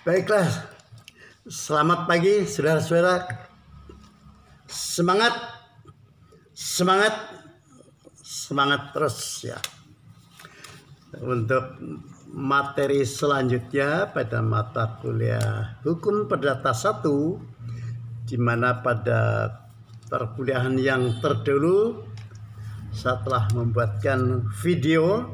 Baiklah, selamat pagi saudara-saudara. Semangat, semangat, semangat terus ya. Untuk materi selanjutnya pada mata kuliah Hukum Perdata 1, di mana pada perkuliahan yang terdahulu saya telah membuatkan video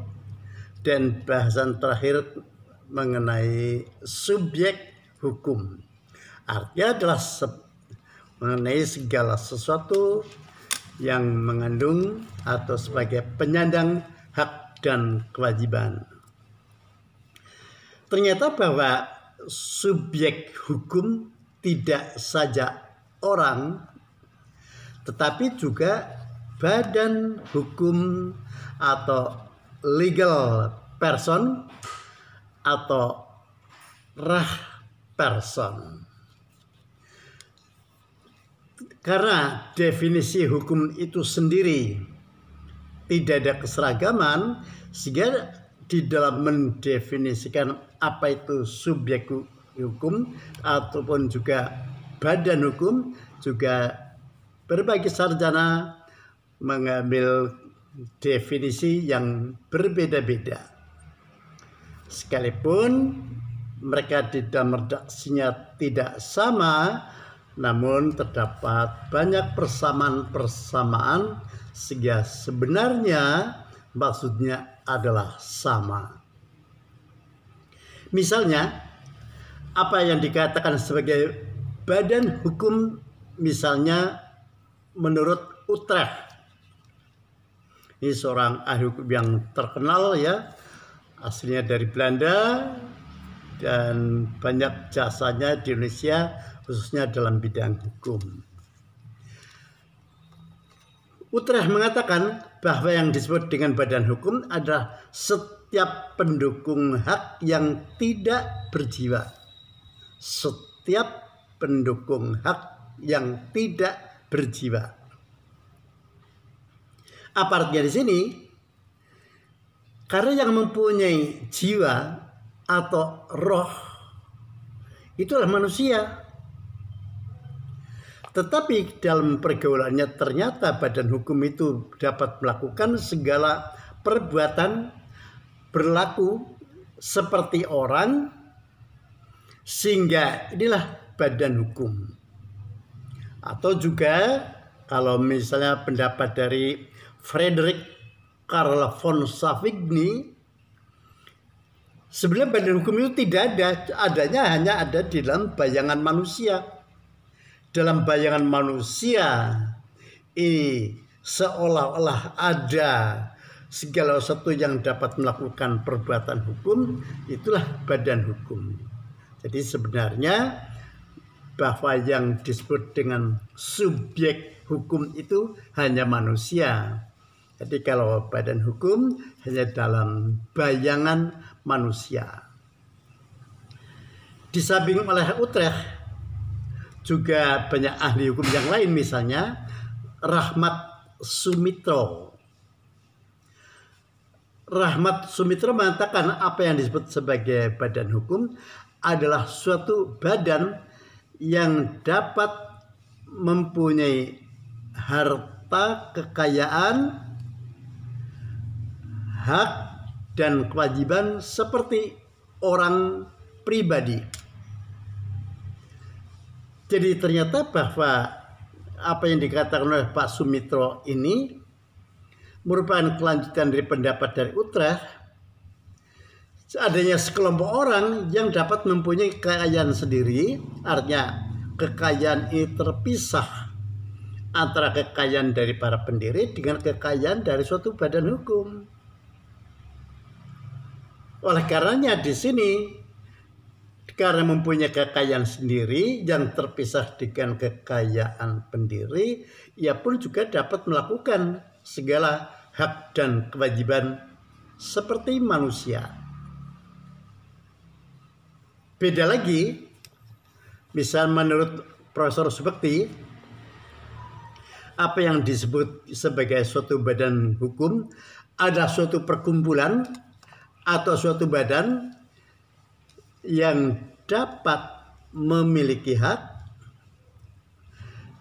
dan bahasan terakhir mengenai subjek hukum. Artinya adalah mengenai segala sesuatu yang mengandung atau sebagai penyandang hak dan kewajiban. Ternyata bahwa subjek hukum tidak saja orang, tetapi juga badan hukum atau legal person atau rah person. Karena definisi hukum itu sendiri tidak ada keseragaman, sehingga di dalam mendefinisikan apa itu subjek hukum ataupun juga badan hukum, juga berbagai sarjana mengambil definisi yang berbeda-beda. Sekalipun mereka di dalam redaksinya tidak sama, namun terdapat banyak persamaan-persamaan sehingga sebenarnya maksudnya adalah sama. Misalnya, apa yang dikatakan sebagai badan hukum, misalnya menurut Utrecht. Ini seorang ahli hukum yang terkenal ya, aslinya dari Belanda dan banyak jasanya di Indonesia khususnya dalam bidang hukum. Utrecht mengatakan bahwa yang disebut dengan badan hukum adalah setiap pendukung hak yang tidak berjiwa. Setiap pendukung hak yang tidak berjiwa. Apa artinya di sini? Karena yang mempunyai jiwa atau roh itulah manusia. Tetapi dalam pergaulannya ternyata badan hukum itu dapat melakukan segala perbuatan berlaku seperti orang, sehingga inilah badan hukum. Atau juga kalau misalnya pendapat dari Frederick Karl von Savigny, sebenarnya badan hukum itu tidak ada, adanya hanya ada di dalam bayangan manusia. Dalam bayangan manusia ini seolah-olah ada segala sesuatu yang dapat melakukan perbuatan hukum, itulah badan hukum. Jadi sebenarnya bahwa yang disebut dengan subjek hukum itu hanya manusia. Jadi kalau badan hukum hanya dalam bayangan manusia. Disamping oleh Utrecht, juga banyak ahli hukum yang lain, misalnya Rahmat Sumitra. Rahmat Sumitra mengatakan apa yang disebut sebagai badan hukum adalah suatu badan yang dapat mempunyai harta kekayaan, hak dan kewajiban seperti orang pribadi. Jadi ternyata bahwa apa yang dikatakan oleh Pak Sumitro ini merupakan kelanjutan dari pendapat dari Utrecht. Adanya sekelompok orang yang dapat mempunyai kekayaan sendiri, artinya kekayaan ini terpisah antara kekayaan dari para pendiri dengan kekayaan dari suatu badan hukum. Oleh karenanya di sini, karena mempunyai kekayaan sendiri yang terpisah dengan kekayaan pendiri, ia pun juga dapat melakukan segala hak dan kewajiban seperti manusia. Beda lagi, misal menurut Profesor Subekti, apa yang disebut sebagai suatu badan hukum adalah suatu perkumpulan atau suatu badan yang dapat memiliki hak,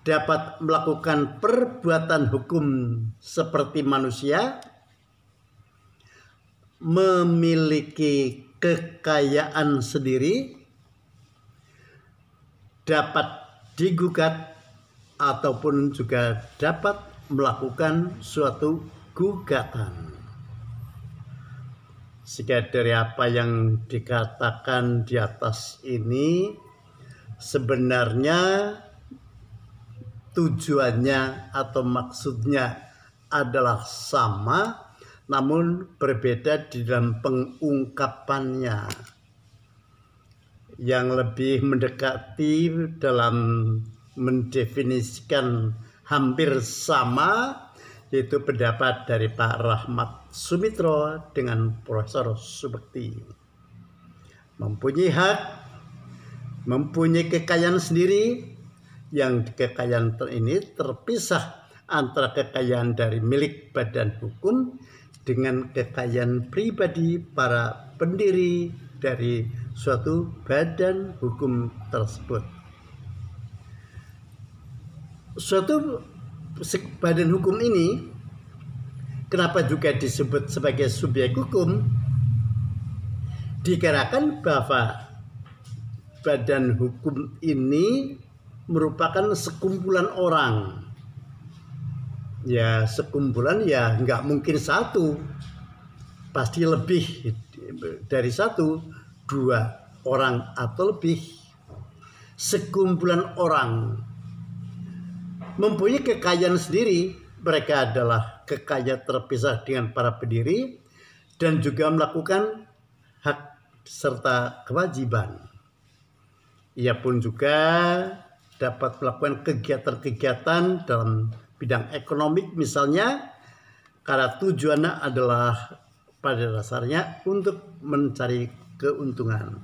dapat melakukan perbuatan hukum seperti manusia, memiliki kekayaan sendiri, dapat digugat, ataupun juga dapat melakukan suatu gugatan. Sehingga dari apa yang dikatakan di atas ini, sebenarnya tujuannya atau maksudnya adalah sama, namun berbeda di dalam pengungkapannya. Yang lebih mendekati dalam mendefinisikan hampir sama, yaitu pendapat dari Pak Rahmat Sumitro dengan Profesor Subekti. Mempunyai hak, mempunyai kekayaan sendiri, yang kekayaan ini terpisah antara kekayaan dari milik badan hukum dengan kekayaan pribadi para pendiri dari suatu badan hukum tersebut. Suatu badan hukum ini kenapa juga disebut sebagai subjek hukum? Dikarenakan bahwa badan hukum ini merupakan sekumpulan orang. Ya, sekumpulan ya nggak mungkin satu, pasti lebih dari satu, 2 orang atau lebih. Sekumpulan orang mempunyai kekayaan sendiri, mereka adalah kekayaan terpisah dengan para pendiri dan juga melakukan hak serta kewajiban. Ia pun juga dapat melakukan kegiatan-kegiatan dalam bidang ekonomi misalnya, karena tujuannya adalah pada dasarnya untuk mencari keuntungan.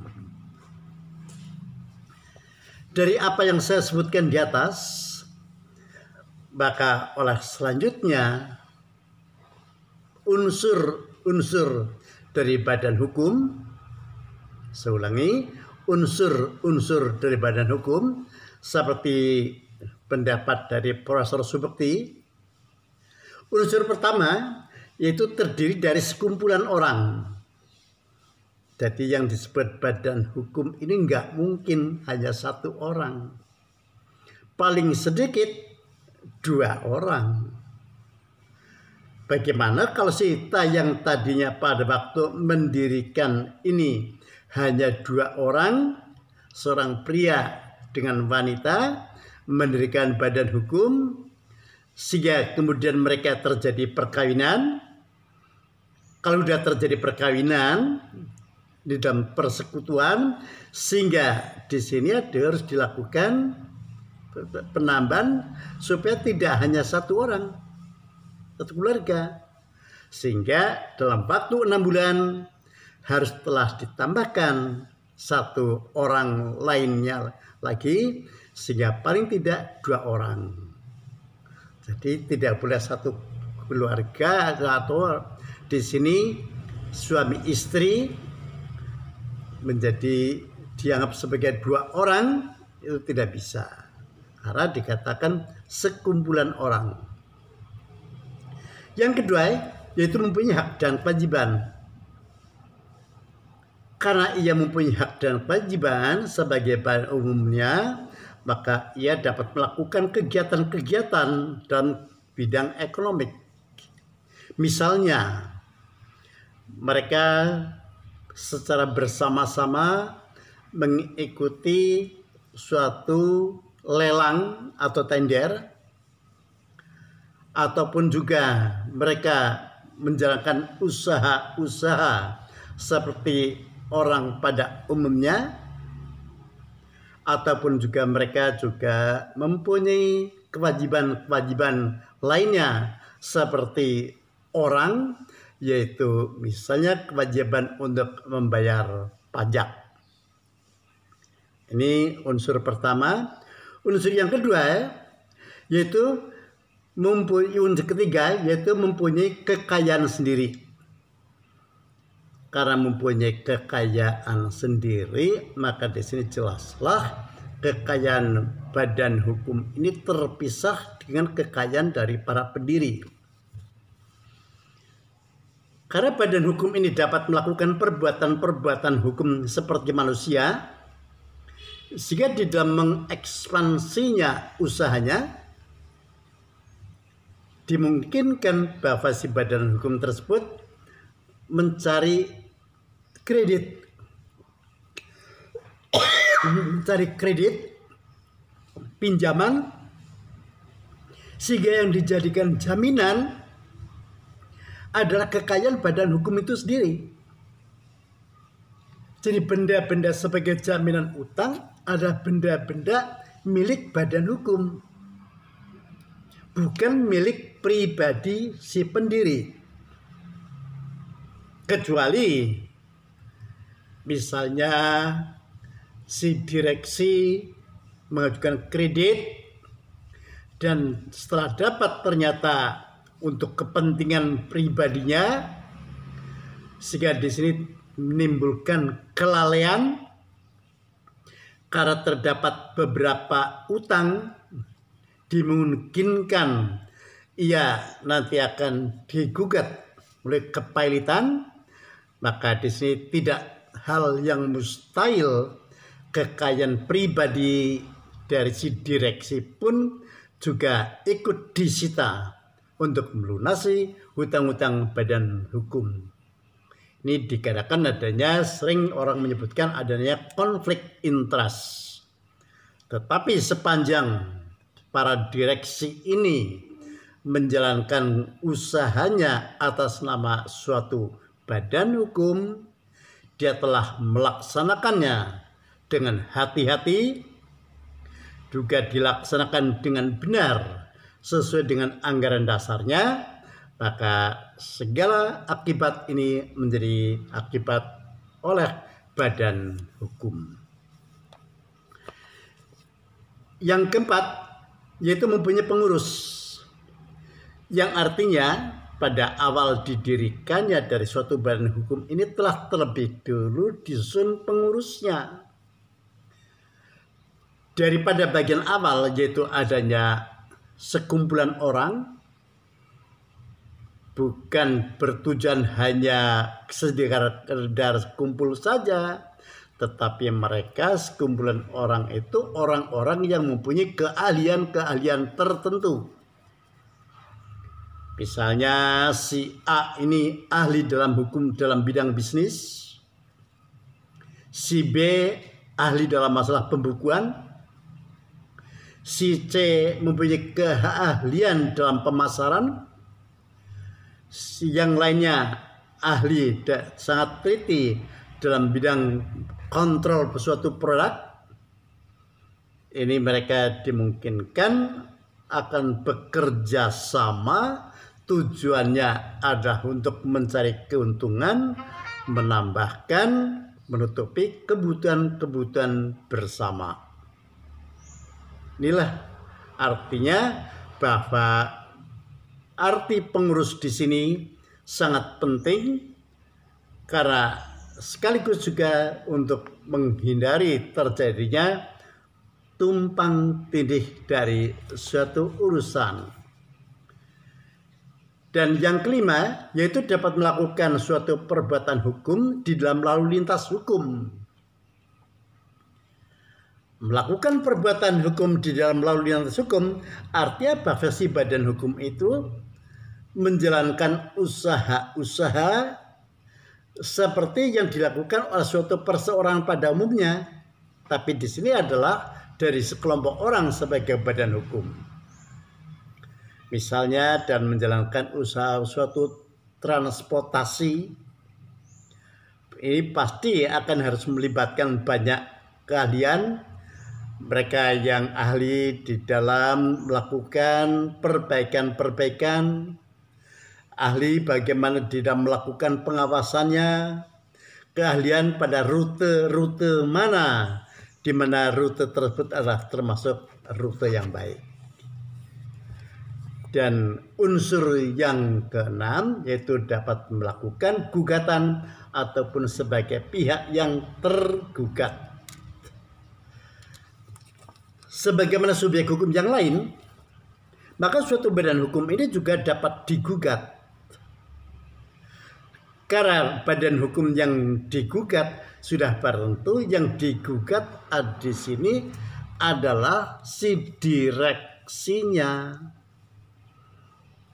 Dari apa yang saya sebutkan di atas, maka oleh selanjutnya unsur-unsur dari badan hukum, saya ulangi, unsur-unsur dari badan hukum seperti pendapat dari Profesor Subekti. Unsur pertama yaitu terdiri dari sekumpulan orang. Jadi yang disebut badan hukum ini nggak mungkin hanya 1 orang. Paling sedikit 2 orang. Bagaimana kalau kita yang tadinya pada waktu mendirikan ini hanya 2 orang, seorang pria dengan wanita mendirikan badan hukum, sehingga kemudian mereka terjadi perkawinan. Kalau sudah terjadi perkawinan di dalam persekutuan, sehingga di sini harus dilakukan penambahan supaya tidak hanya 1 orang, 1 keluarga, sehingga dalam waktu 6 bulan harus telah ditambahkan 1 orang lainnya lagi, sehingga paling tidak 2 orang. Jadi tidak boleh 1 keluarga atau di sini suami istri menjadi dianggap sebagai 2 orang, itu tidak bisa. Karena dikatakan sekumpulan orang. Yang kedua yaitu mempunyai hak dan kewajiban. Karena ia mempunyai hak dan kewajiban sebagai badan umumnya, maka ia dapat melakukan kegiatan-kegiatan dalam bidang ekonomi. Misalnya, mereka secara bersama-sama mengikuti suatu lelang atau tender, ataupun juga mereka menjalankan usaha-usaha seperti orang pada umumnya, ataupun juga mereka juga mempunyai kewajiban-kewajiban lainnya seperti orang, yaitu misalnya kewajiban untuk membayar pajak. Ini unsur pertama. Unsur yang kedua yaitu unsur ketiga yaitu mempunyai kekayaan sendiri. karena mempunyai kekayaan sendiri, maka di sini jelaslah kekayaan badan hukum ini terpisah dengan kekayaan dari para pendiri. Karena badan hukum ini dapat melakukan perbuatan-perbuatan hukum seperti manusia, sehingga di dalam mengekspansinya usahanya, dimungkinkan bahwa si badan hukum tersebut mencari kredit, pinjaman, sehingga yang dijadikan jaminan adalah kekayaan badan hukum itu sendiri. Jadi benda-benda sebagai jaminan utang adalah benda-benda milik badan hukum, bukan milik pribadi si pendiri. Kecuali misalnya si direksi mengajukan kredit dan setelah dapat ternyata untuk kepentingan pribadinya, sehingga di sini menimbulkan kelalaian karena terdapat beberapa utang, dimungkinkan ia nanti akan digugat oleh kepailitan. Maka di sini tidak hal yang mustahil kekayaan pribadi dari si direksi pun juga ikut disita untuk melunasi hutang-hutang badan hukum. Ini dikarenakan adanya, sering orang menyebutkan adanya konflik interest. Tetapi sepanjang para direksi ini menjalankan usahanya atas nama suatu badan hukum, dia telah melaksanakannya dengan hati-hati, juga dilaksanakan dengan benar sesuai dengan anggaran dasarnya, maka segala akibat ini menjadi akibat oleh badan hukum. Yang keempat, yaitu mempunyai pengurus, yang artinya pada awal didirikannya dari suatu badan hukum ini telah terlebih dulu disusun pengurusnya. Daripada bagian awal, yaitu adanya sekumpulan orang, bukan bertujuan hanya sekedar kumpul saja, tetapi mereka sekumpulan orang itu orang-orang yang mempunyai keahlian-keahlian tertentu. Misalnya si A ini ahli dalam hukum dalam bidang bisnis, si B ahli dalam masalah pembukuan, si C mempunyai keahlian dalam pemasaran, si yang lainnya ahli sangat teliti dalam bidang kontrol suatu produk. Ini mereka dimungkinkan akan bekerja sama, tujuannya adalah untuk mencari keuntungan, menambahkan, menutupi kebutuhan-kebutuhan bersama. Inilah artinya bahwa arti pengurus di sini sangat penting, karena sekaligus juga untuk menghindari terjadinya tumpang tindih dari suatu urusan. Dan yang kelima, yaitu dapat melakukan suatu perbuatan hukum di dalam lalu lintas hukum. Melakukan perbuatan hukum di dalam lalu lintas hukum artinya bahwa si badan hukum itu menjalankan usaha-usaha seperti yang dilakukan oleh suatu perseorangan pada umumnya, tapi di sini adalah dari sekelompok orang sebagai badan hukum. Misalnya dan menjalankan usaha suatu transportasi, ini pasti akan harus melibatkan banyak keahlian. Mereka yang ahli di dalam melakukan perbaikan-perbaikan, ahli bagaimana di dalam melakukan pengawasannya, keahlian pada rute-rute mana, di mana rute tersebut adalah termasuk rute yang baik. Dan unsur yang keenam yaitu dapat melakukan gugatan ataupun sebagai pihak yang tergugat. Sebagaimana subjek hukum yang lain, maka suatu badan hukum ini juga dapat digugat. Karena badan hukum yang digugat sudah tentu yang digugat di sini adalah si direksinya.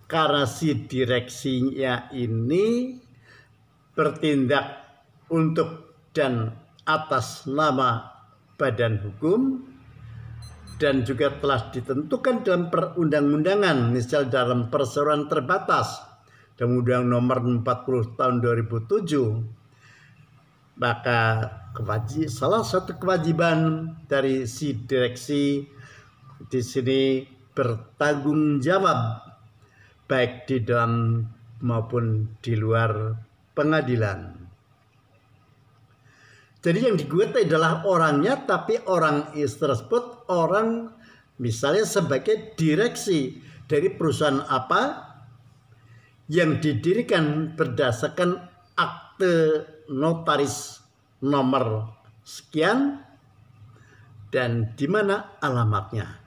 Karena si direksinya ini bertindak untuk dan atas nama badan hukum dan juga telah ditentukan dalam perundang-undangan, misal dalam perseroan terbatas dalam Undang Nomor 40 tahun 2007. Maka salah satu kewajiban dari si direksi di sini bertanggung jawab baik di dalam maupun di luar pengadilan. Jadi yang digugat adalah orangnya, tapi orang tersebut orang misalnya sebagai direksi dari perusahaan apa yang didirikan berdasarkan akte notaris nomor sekian dan di mana alamatnya.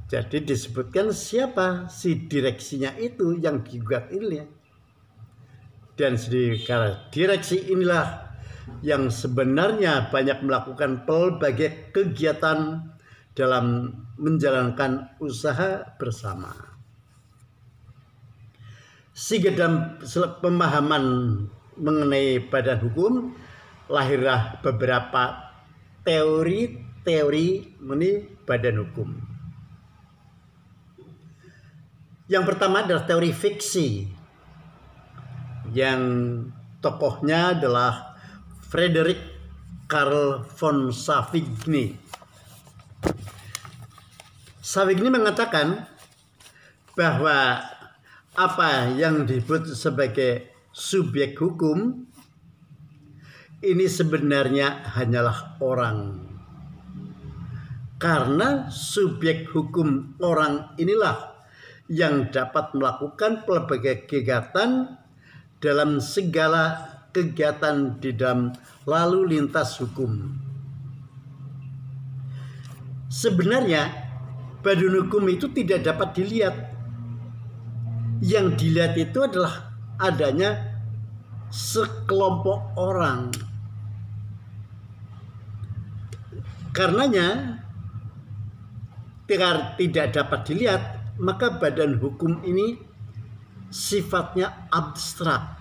Jadi disebutkan siapa si direksinya itu yang digugat ini. Dan karena direksi inilah yang sebenarnya banyak melakukan pelbagai kegiatan dalam menjalankan usaha bersama. Sehingga dalam pemahaman mengenai badan hukum lahirlah beberapa teori mengenai badan hukum. Yang pertama adalah teori fiksi yang tokohnya adalah Frederick Karl von Savigny. Savigny mengatakan bahwa apa yang disebut sebagai subjek hukum ini sebenarnya hanyalah orang. Karena subjek hukum orang inilah yang dapat melakukan pelbagai kegiatan dalam segala kegiatan di dalam lalu lintas hukum. Sebenarnya badan hukum itu tidak dapat dilihat. Yang dilihat itu adalah adanya sekelompok orang. Karenanya tidak dapat dilihat, maka badan hukum ini sifatnya abstrak.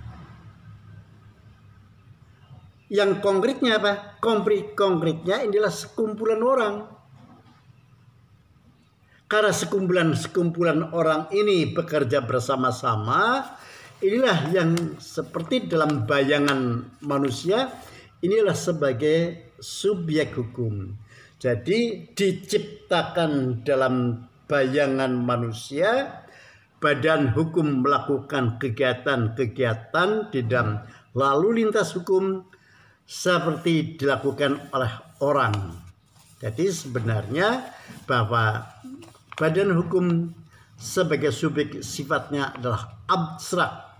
Yang konkretnya apa? Konkretnya inilah sekumpulan orang. Karena sekumpulan orang ini bekerja bersama-sama, inilah yang seperti dalam bayangan manusia, inilah sebagai subjek hukum. Jadi diciptakan dalam bayangan manusia, badan hukum melakukan kegiatan-kegiatan di dalam lalu lintas hukum seperti dilakukan oleh orang. Jadi sebenarnya bahwa badan hukum sebagai subjek sifatnya adalah abstrak,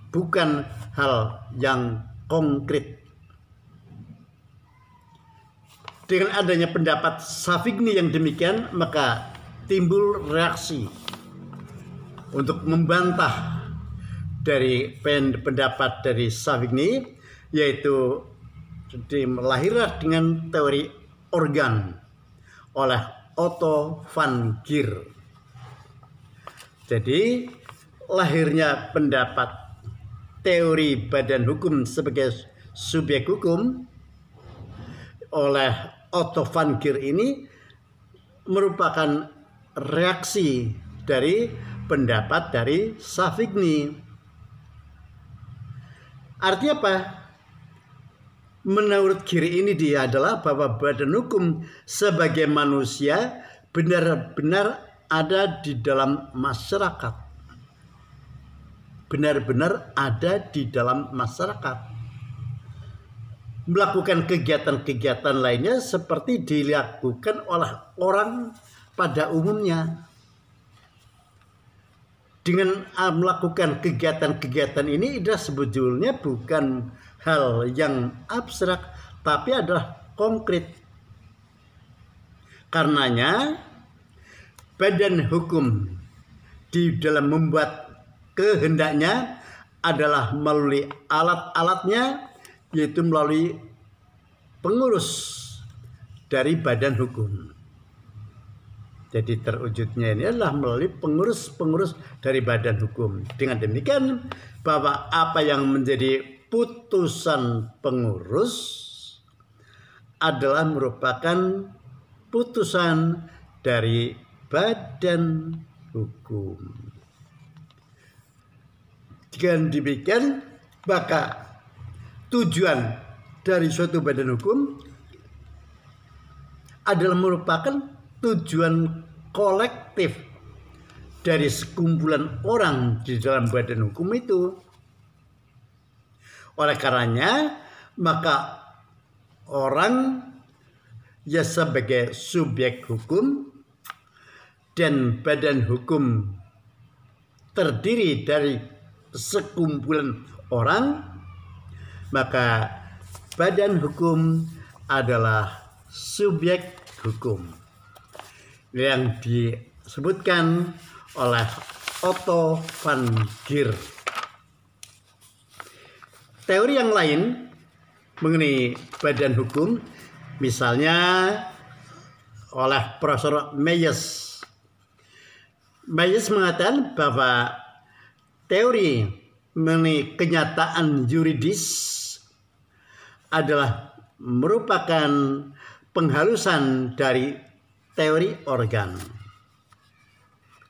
bukan hal yang konkret. Dengan adanya pendapat Savigny yang demikian, maka timbul reaksi untuk membantah dari pendapat dari Savigny, yaitu lahirlah dengan teori organ oleh Otto van Gier. Jadi lahirnya pendapat teori badan hukum sebagai subjek hukum oleh Otto van Gier ini merupakan reaksi dari pendapat dari Savigny. Artinya apa? Menurut Gier ini dia adalah bahwa badan hukum sebagai manusia benar-benar ada di dalam masyarakat. Benar-benar ada di dalam masyarakat. Melakukan kegiatan-kegiatan lainnya seperti dilakukan oleh orang pada umumnya. dengan melakukan kegiatan-kegiatan ini adalah sebetulnya bukan hal yang abstrak, tapi adalah konkret. Karenanya badan hukum di dalam membuat kehendaknya adalah melalui alat-alatnya, yaitu melalui pengurus dari badan hukum. Jadi terwujudnya ini adalah melalui pengurus-pengurus dari badan hukum. Dengan demikian bahwa apa yang menjadi putusan pengurus adalah merupakan putusan dari badan hukum. Dengan demikian maka tujuan dari suatu badan hukum adalah merupakan tujuan kolektif dari sekumpulan orang di dalam badan hukum itu. Oleh karenanya maka orang ya sebagai subjek hukum dan badan hukum terdiri dari sekumpulan orang, maka badan hukum adalah subjek hukum yang disebutkan oleh Otto van Gier. Teori yang lain mengenai badan hukum misalnya oleh Profesor Mayes. Mayes mengatakan bahwa teori mengenai kenyataan yuridis adalah merupakan penghalusan dari teori organ.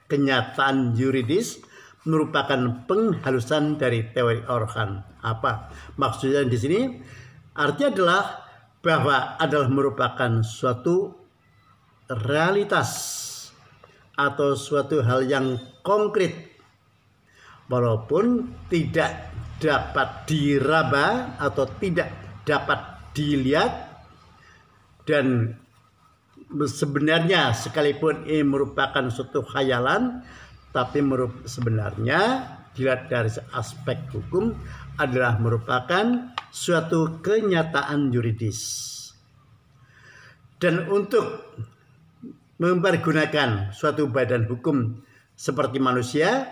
Kenyataan yuridis merupakan penghalusan dari teori organ. Apa maksudnya di sini? Artinya adalah bahwa adalah merupakan suatu realitas atau suatu hal yang konkret, walaupun tidak dapat diraba atau tidak dapat dilihat, dan sebenarnya sekalipun ini merupakan suatu khayalan, tapi sebenarnya dilihat dari aspek hukum adalah merupakan suatu kenyataan yuridis. Dan untuk mempergunakan suatu badan hukum seperti manusia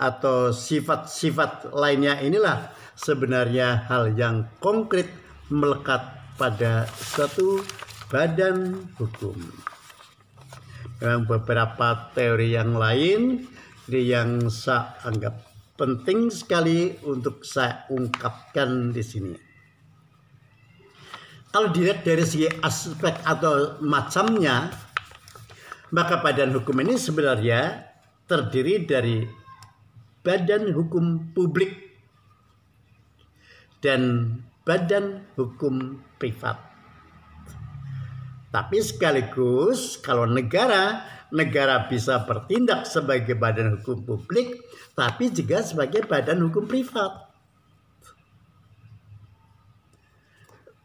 atau sifat-sifat lainnya, inilah sebenarnya hal yang konkret melekat pada suatu badan hukum. Dengan beberapa teori yang lain yang saya anggap penting sekali untuk saya ungkapkan di sini. Kalau dilihat dari segi aspek atau macamnya, maka badan hukum ini sebenarnya terdiri dari badan hukum publik dan badan hukum privat. Tapi sekaligus kalau negara bisa bertindak sebagai badan hukum publik, tapi juga sebagai badan hukum privat.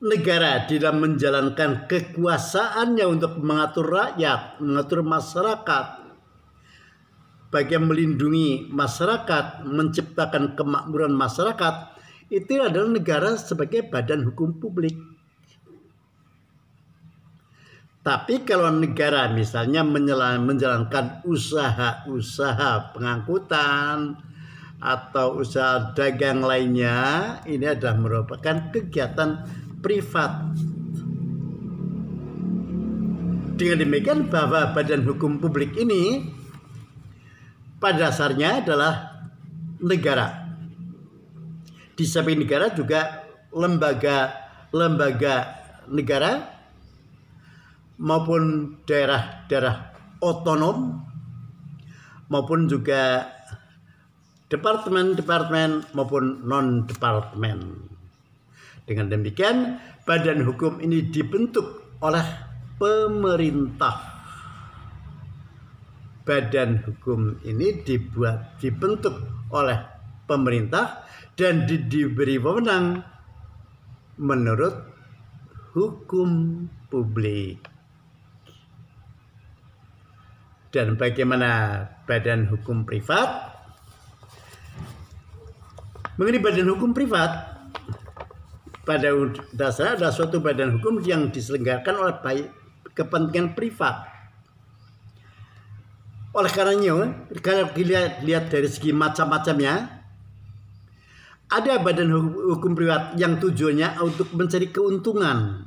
Negara dalam menjalankan kekuasaannya untuk mengatur rakyat, mengatur masyarakat, bagian melindungi masyarakat, menciptakan kemakmuran masyarakat, itu adalah negara sebagai badan hukum publik. Tapi kalau negara misalnya menjalankan usaha-usaha pengangkutan atau usaha dagang lainnya, ini adalah merupakan kegiatan privat. Dengan demikian bahwa badan hukum publik ini pada dasarnya adalah negara. Di samping negara juga lembaga negara maupun daerah-daerah otonom maupun juga departemen-departemen maupun non-departemen. Dengan demikian badan hukum ini dibentuk oleh pemerintah. Badan hukum ini dibentuk oleh pemerintah dan diberi wewenang menurut hukum publik. Dan bagaimana badan hukum privat. Mengenai badan hukum privat, pada dasarnya ada suatu badan hukum yang diselenggarakan oleh kepentingan privat. Oleh karenanya, kalau dilihat dari segi macam-macamnya, ada badan hukum privat yang tujuannya untuk mencari keuntungan.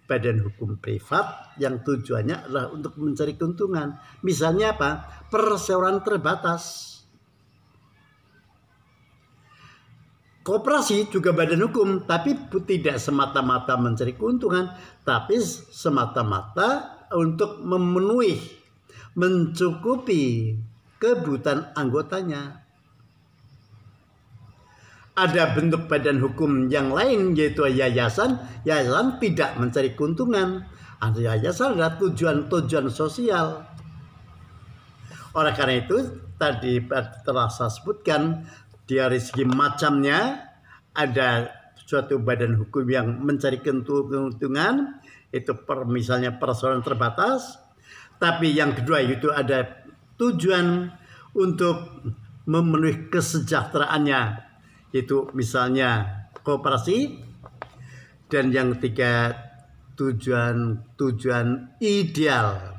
Badan hukum privat yang tujuannya adalah untuk mencari keuntungan. Misalnya apa? Perseroan terbatas. Koperasi juga badan hukum, tapi tidak semata-mata mencari keuntungan, tapi semata-mata untuk memenuhi, mencukupi kebutuhan anggotanya. Ada bentuk badan hukum yang lain, yaitu yayasan. Yayasan tidak mencari keuntungan. Yayasan adalah tujuan sosial. Oleh karena itu, tadi telah saya sebutkan, dari segi macamnya, ada suatu badan hukum yang mencari keuntungan, itu misalnya perseroan terbatas. Tapi yang kedua itu ada tujuan untuk memenuhi kesejahteraannya, itu misalnya koperasi. Dan yang ketiga tujuan ideal,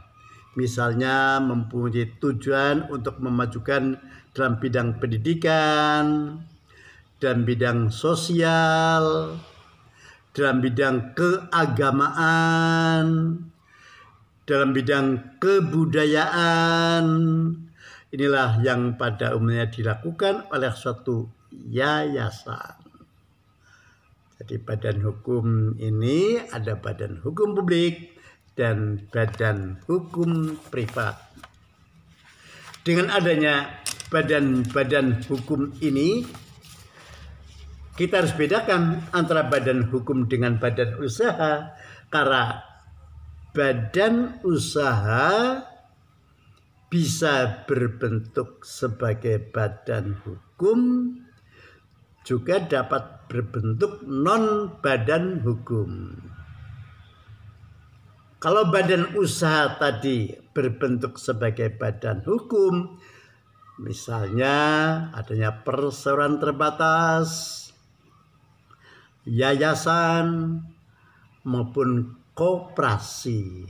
misalnya mempunyai tujuan untuk memajukan dalam bidang pendidikan, dalam bidang sosial, dalam bidang keagamaan, dalam bidang kebudayaan. Inilah yang pada umumnya dilakukan oleh suatu yayasan. Jadi badan hukum ini ada badan hukum publik dan badan hukum privat. Dengan adanya badan-badan hukum ini, kita harus bedakan antara badan hukum dengan badan usaha, karena badan usaha bisa berbentuk sebagai badan hukum, juga dapat berbentuk non badan hukum. Kalau badan usaha tadi berbentuk sebagai badan hukum, misalnya adanya perseroan terbatas, yayasan, maupun koperasi.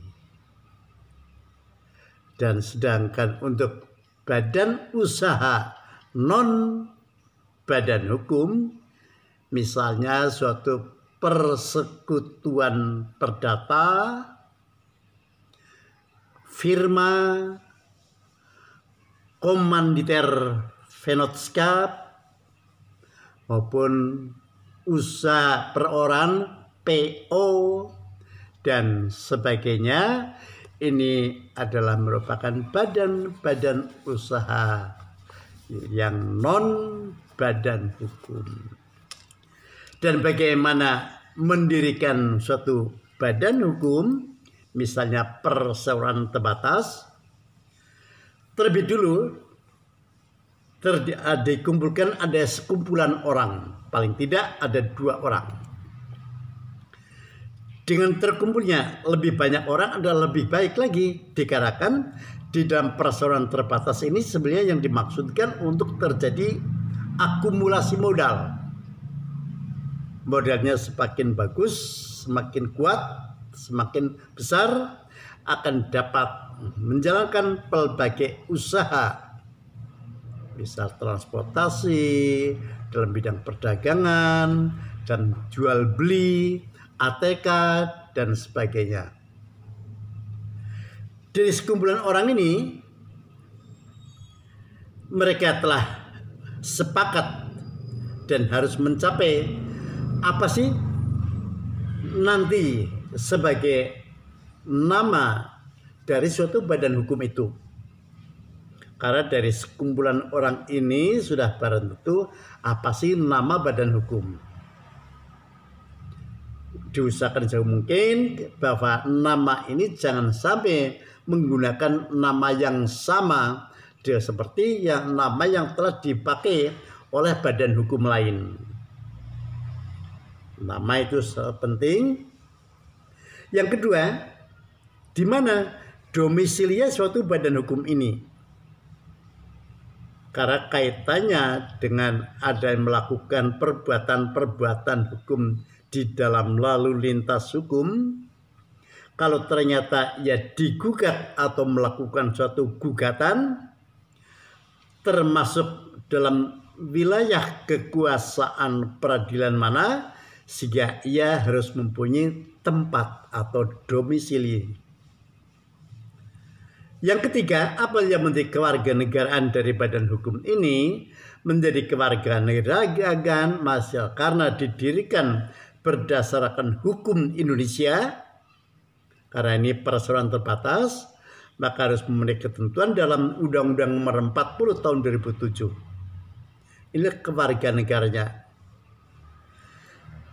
Dan sedangkan untuk badan usaha non badan hukum, misalnya suatu persekutuan perdata, firma, komanditer vennootschap, maupun usaha perorangan PO dan sebagainya, ini adalah merupakan badan-badan usaha yang non badan hukum. Dan bagaimana mendirikan suatu badan hukum, misalnya perseroan terbatas, terlebih dulu dikumpulkan ada sekumpulan orang, paling tidak ada 2 orang. Dengan terkumpulnya lebih banyak orang adalah lebih baik lagi, dikarenakan di dalam perseroan terbatas ini sebenarnya yang dimaksudkan untuk terjadi akumulasi modal. Modalnya semakin bagus, semakin kuat, semakin besar, akan dapat menjalankan berbagai usaha, misal transportasi, dalam bidang perdagangan, dan jual beli, ATK, dan sebagainya. Dari sekumpulan orang ini, mereka telah sepakat dan harus mencapai apa sih nanti sebagai nama dari suatu badan hukum itu. Karena dari sekumpulan orang ini sudah barang tentu apa sih nama badan hukum. Diusahakan jauh mungkin bahwa nama ini jangan sampai menggunakan nama yang sama seperti nama yang telah dipakai oleh badan hukum lain. Nama itu penting. Yang kedua, di mana domisilinya suatu badan hukum ini. karena kaitannya dengan ada yang melakukan perbuatan-perbuatan hukum di dalam lalu lintas hukum. Kalau ternyata ia digugat atau melakukan suatu gugatan termasuk dalam wilayah kekuasaan peradilan mana, sehingga ia harus mempunyai tempat atau domisili. Yang ketiga, apabila menjadi kewarganegaraan dari badan hukum ini menjadi kewarganegaraan masyarakat karena didirikan berdasarkan hukum Indonesia, karena ini perseroan terbatas, maka harus memenuhi ketentuan dalam Undang-Undang Nomor 40 tahun 2007. Inilah kewarganegaranya.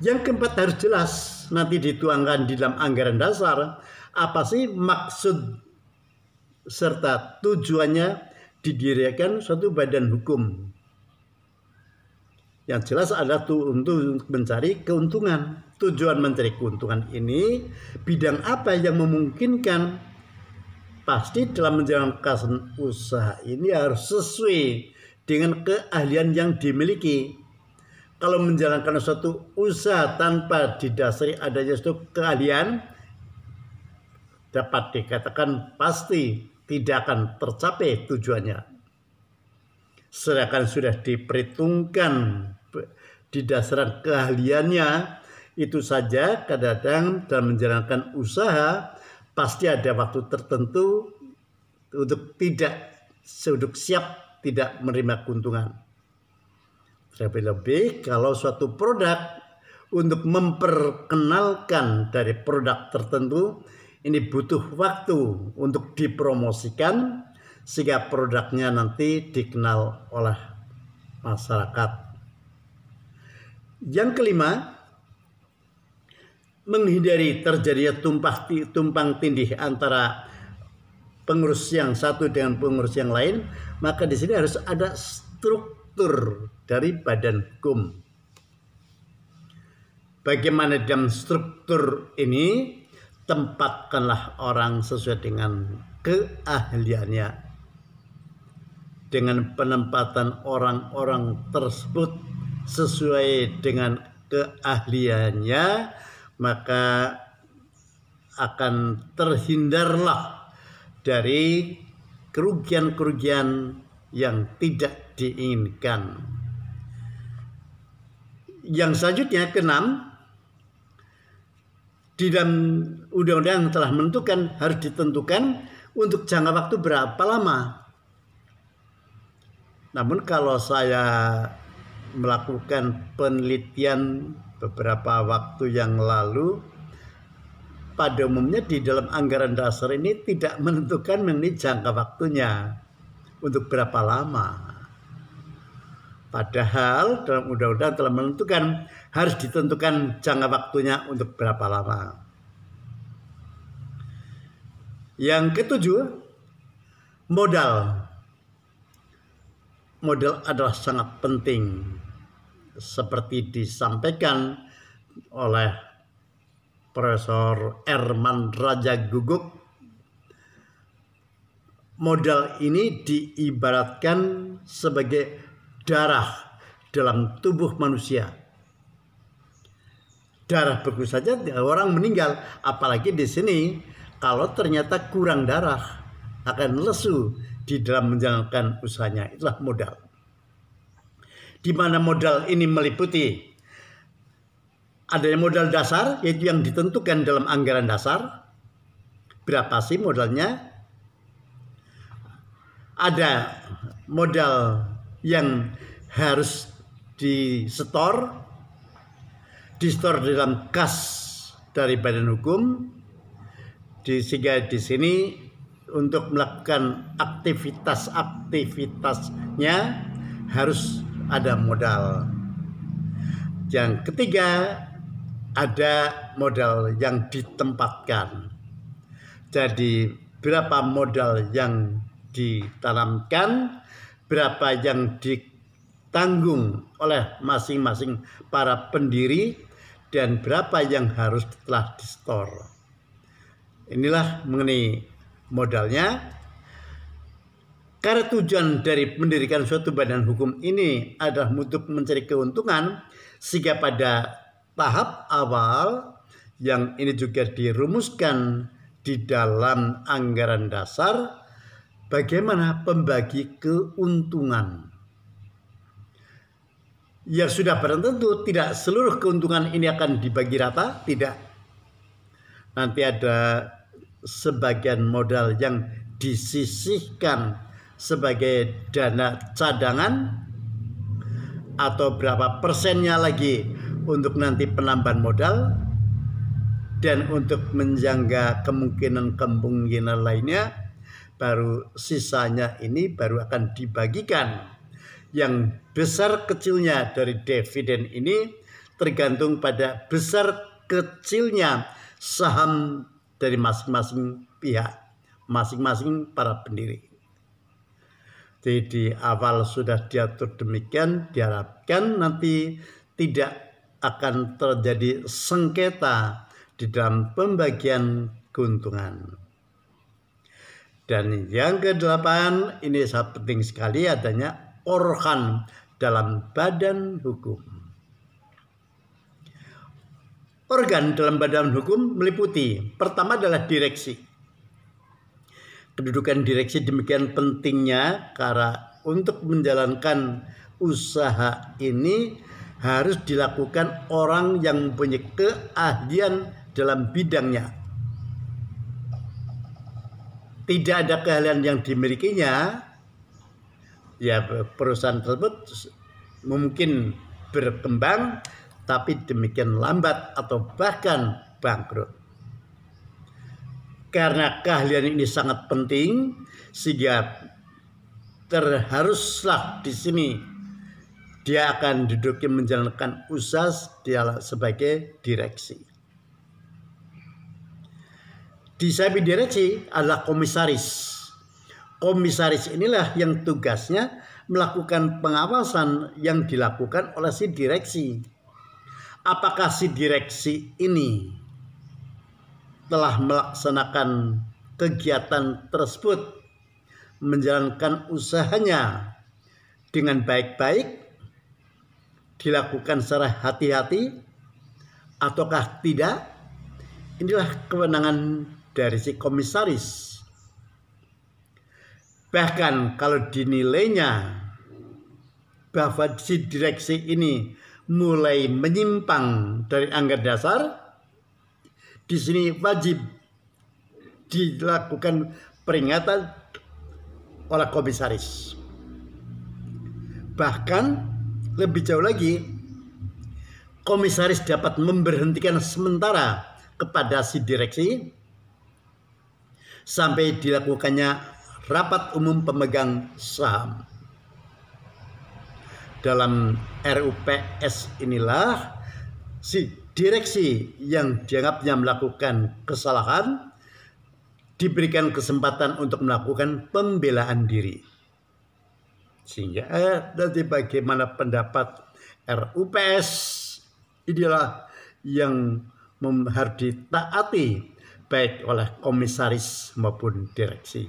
Yang keempat harus jelas nanti dituangkan di dalam anggaran dasar apa sih maksud serta tujuannya didirikan suatu badan hukum. Yang jelas adalah untuk mencari keuntungan. Tujuan mencari keuntungan ini bidang apa yang memungkinkan? Pasti dalam menjalankan usaha ini harus sesuai dengan keahlian yang dimiliki. Kalau menjalankan suatu usaha tanpa didasari adanya suatu keahlian, dapat dikatakan pasti tidak akan tercapai tujuannya. Sedangkan sudah diperhitungkan didasarkan keahliannya, itu saja kadang-kadang dalam menjalankan usaha pasti ada waktu tertentu untuk siap tidak menerima keuntungan. Terlebih kalau suatu produk untuk memperkenalkan dari produk tertentu ini butuh waktu untuk dipromosikan sehingga produknya nanti dikenal oleh masyarakat. Yang kelima, menghindari terjadinya tumpang tindih antara pengurus yang satu dengan pengurus yang lain, maka di sini harus ada struktur dari badan hukum. Bagaimana dalam struktur ini? Tempatkanlah orang sesuai dengan keahliannya. Dengan penempatan orang-orang tersebut sesuai dengan keahliannya, maka akan terhindarlah dari kerugian-kerugian yang tidak diinginkan. Yang selanjutnya, keenam, di dalam undang-undang telah menentukan harus ditentukan untuk jangka waktu berapa lama. Namun kalau saya melakukan penelitian beberapa waktu yang lalu, pada umumnya di dalam anggaran dasar ini tidak menentukan mengenai jangka waktunya untuk berapa lama. Padahal dalam undang-undang telah menentukan harus ditentukan jangka waktunya untuk berapa lama. Yang ketujuh, modal. Modal adalah sangat penting. Seperti disampaikan oleh Profesor Herman Raja Guguk, modal ini diibaratkan sebagai darah dalam tubuh manusia. Darah begitu saja orang meninggal, apalagi di sini kalau ternyata kurang darah akan lesu di dalam menjalankan usahanya. Itulah modal. Di mana modal ini meliputi adanya modal dasar, yaitu yang ditentukan dalam anggaran dasar. Berapa sih modalnya? Ada modal yang harus disetor dalam kas dari badan hukum, sehingga di sini untuk melakukan aktivitas-aktivitasnya harus ada modal. Yang ketiga, ada modal yang ditempatkan. Jadi berapa modal yang ditanamkan, berapa yang ditanggung oleh masing-masing para pendiri, dan berapa yang harus telah di-store. Inilah mengenai modalnya. Karena tujuan dari mendirikan suatu badan hukum ini adalah untuk mencari keuntungan, sehingga pada tahap awal yang ini juga dirumuskan di dalam anggaran dasar, bagaimana pembagi keuntungan. Ya sudah barang tentu tidak seluruh keuntungan ini akan dibagi rata, tidak. Nanti ada sebagian modal yang disisihkan sebagai dana cadangan, atau berapa persennya lagi untuk nanti penambahan modal, dan untuk menjaga kemungkinan lainnya, baru sisanya ini baru akan dibagikan. Yang besar kecilnya dari dividen ini tergantung pada besar kecilnya saham dari masing-masing pihak, masing-masing para pendiri. Jadi di awal sudah diatur demikian, diharapkan nanti tidak akan terjadi sengketa di dalam pembagian keuntungan. Dan yang ke-8, ini sangat penting sekali adanya organ dalam badan hukum. Organ dalam badan hukum meliputi, pertama adalah direksi. Kedudukan direksi demikian pentingnya karena untuk menjalankan usaha ini harus dilakukan orang yang mempunyai keahlian dalam bidangnya. Tidak ada keahlian yang dimilikinya, ya perusahaan tersebut mungkin berkembang tapi demikian lambat atau bahkan bangkrut. Karena keahlian ini sangat penting, sehingga haruslah di sini dia akan duduk menjalankan usaha dia sebagai direksi. Di samping direksi adalah komisaris. Komisaris inilah yang tugasnya melakukan pengawasan yang dilakukan oleh si direksi. Apakah si direksi ini telah melaksanakan kegiatan tersebut, menjalankan usahanya dengan baik-baik, dilakukan secara hati-hati, ataukah tidak? Inilah kewenangan dari si komisaris. Bahkan kalau dinilainya bahwa si direksi ini mulai menyimpang dari anggaran dasar, di sini wajib dilakukan peringatan oleh komisaris. Bahkan lebih jauh lagi, komisaris dapat memberhentikan sementara kepada si direksi sampai dilakukannya rapat umum pemegang saham. Dalam RUPS inilah si direksi yang dianggapnya melakukan kesalahan diberikan kesempatan untuk melakukan pembelaan diri. Sehingga nanti bagaimana pendapat RUPS inilah yang harus ditaati baik oleh komisaris maupun direksi.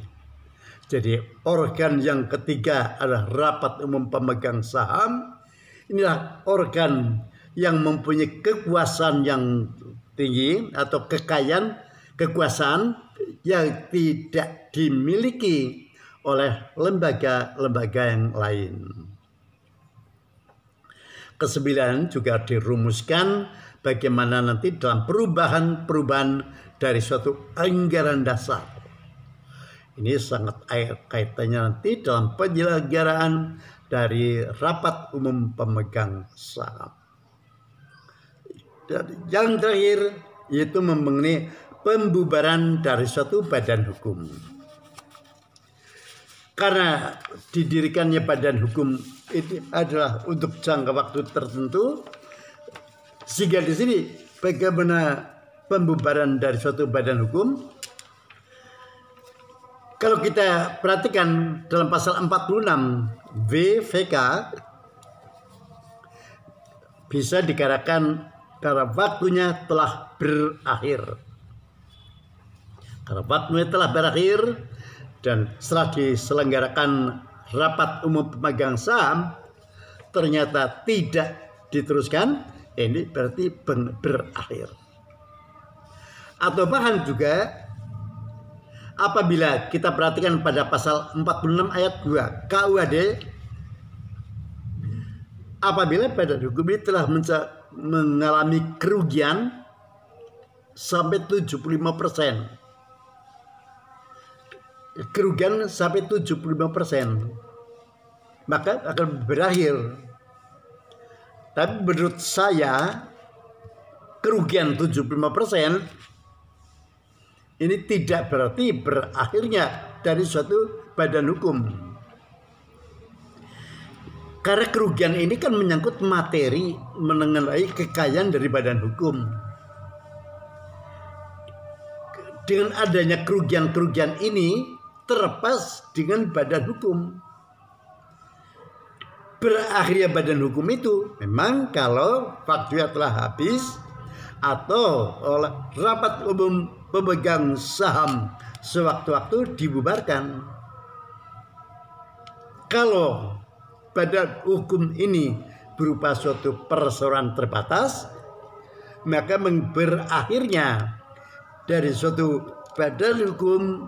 Jadi organ yang ketiga adalah rapat umum pemegang saham. Inilah organ yang mempunyai kekuasaan yang tinggi atau kekuasaan yang tidak dimiliki oleh lembaga-lembaga yang lain. Kesembilan juga dirumuskan bagaimana nanti dalam perubahan dari suatu anggaran dasar. Ini sangat kaitannya nanti dalam penyelenggaraan dari rapat umum pemegang saham. Dan yang terakhir yaitu mengenai pembubaran dari suatu badan hukum. Karena didirikannya badan hukum ini adalah untuk jangka waktu tertentu, sehingga di sini bagaimana pembubaran dari suatu badan hukum. Kalau kita perhatikan dalam pasal 46 WVK bisa dikatakan karena waktunya telah berakhir. Karena waktunya telah berakhir, Dan setelah diselenggarakan rapat umum pemegang saham ternyata tidak diteruskan, ini berarti berakhir. Atau bahkan juga apabila kita perhatikan pada pasal 46 ayat 2 KUHD, apabila badan hukum ini telah mengalami kerugian sampai 75%, kerugian sampai 75%, maka akan berakhir. Tapi menurut saya kerugian 75% ini tidak berarti berakhirnya dari suatu badan hukum. Karena kerugian ini kan menyangkut materi mengenai kekayaan dari badan hukum. Dengan adanya kerugian-kerugian ini terlepas dengan badan hukum. Berakhirnya badan hukum itu memang kalau waktunya telah habis atau oleh rapat umum pemegang saham sewaktu-waktu dibubarkan. Kalau badan hukum ini berupa suatu perseroan terbatas, maka berakhirnya dari suatu badan hukum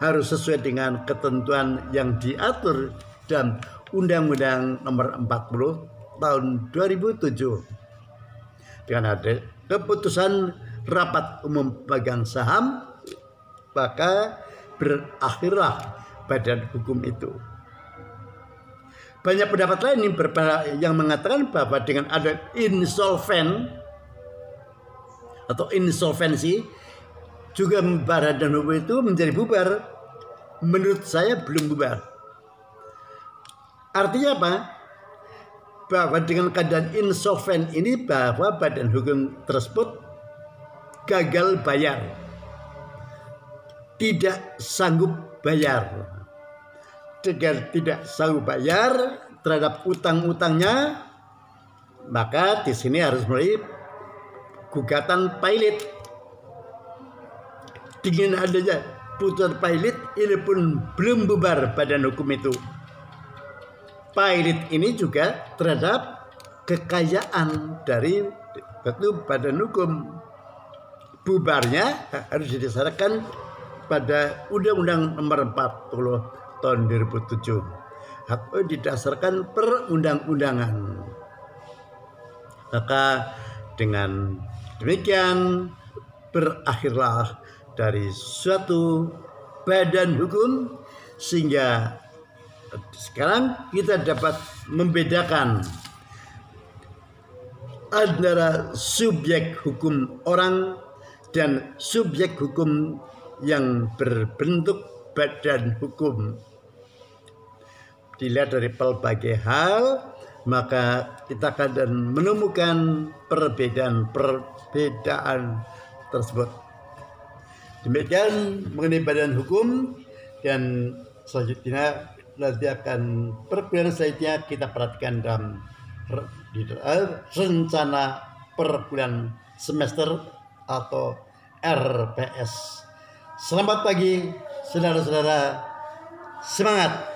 harus sesuai dengan ketentuan yang diatur dalam Undang-Undang Nomor 40 Tahun 2007. Dengan ada keputusan rapat umum pemegang saham, maka berakhirlah badan hukum itu. Banyak pendapat lain yang mengatakan bahwa dengan ada insolven atau insolvensi juga badan hukum itu menjadi bubar. Menurut saya belum bubar. Artinya apa? Bahwa dengan keadaan insolven ini bahwa badan hukum tersebut gagal bayar, tidak sanggup bayar. Dengan tidak sanggup bayar terhadap utang-utangnya, maka di sini harus mulai gugatan pailit. Dengan adanya putusan pailit ini pun belum bubar badan hukum itu. Pailit ini juga terhadap kekayaan dari satu badan hukum. Bubarnya harus didasarkan pada Undang-Undang Nomor 40 Tahun 2007 atau didasarkan perundang-undangan. Maka dengan demikian berakhirlah dari suatu badan hukum, sehingga sekarang kita dapat membedakan antara subjek hukum orang dan subjek hukum yang berbentuk badan hukum. Dilihat dari pelbagai hal, maka kita akan menemukan perbedaan-perbedaan tersebut. Demikian mengenai badan hukum, dan selanjutnya nanti akan perbedaan selanjutnya kita perhatikan dalam rencana per bulan semester atau RPS. Selamat pagi saudara-saudara, semangat!